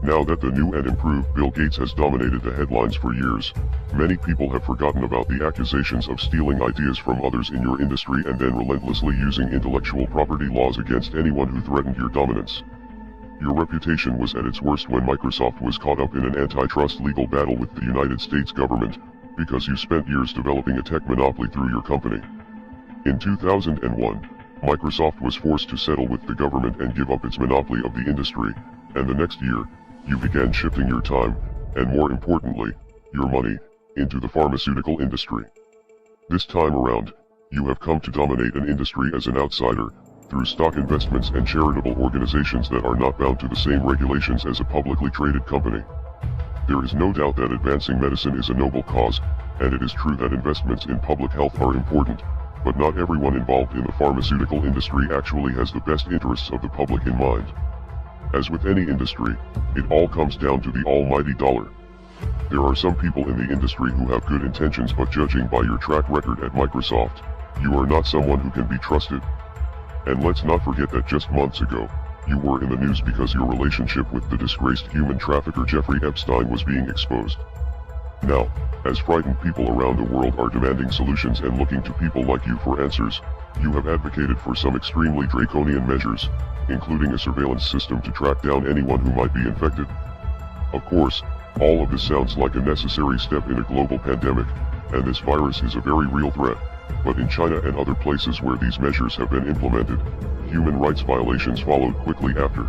Now that the new and improved Bill Gates has dominated the headlines for years, many people have forgotten about the accusations of stealing ideas from others in your industry and then relentlessly using intellectual property laws against anyone who threatened your dominance. Your reputation was at its worst when Microsoft was caught up in an antitrust legal battle with the United States government, because you spent years developing a tech monopoly through your company. In 2001, Microsoft was forced to settle with the government and give up its monopoly of the industry, and the next year, you began shifting your time, and more importantly, your money, into the pharmaceutical industry. This time around, you have come to dominate an industry as an outsider, through stock investments and charitable organizations that are not bound to the same regulations as a publicly traded company. There is no doubt that advancing medicine is a noble cause, and it is true that investments in public health are important, but not everyone involved in the pharmaceutical industry actually has the best interests of the public in mind. As with any industry, it all comes down to the almighty dollar. There are some people in the industry who have good intentions, but judging by your track record at Microsoft, you are not someone who can be trusted. And let's not forget that just months ago, you were in the news because your relationship with the disgraced human trafficker Jeffrey Epstein was being exposed. Now, as frightened people around the world are demanding solutions and looking to people like you for answers, you have advocated for some extremely draconian measures, including a surveillance system to track down anyone who might be infected. Of course, all of this sounds like a necessary step in a global pandemic, and this virus is a very real threat, but in China and other places where these measures have been implemented, human rights violations followed quickly after.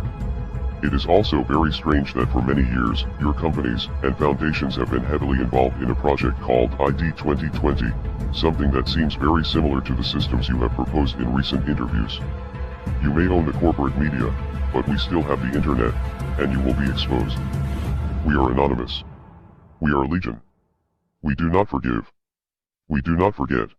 It is also very strange that for many years, your companies and foundations have been heavily involved in a project called ID 2020, something that seems very similar to the systems you have proposed in recent interviews. You may own the corporate media, but we still have the internet, and you will be exposed. We are anonymous. We are legion. We do not forgive. We do not forget.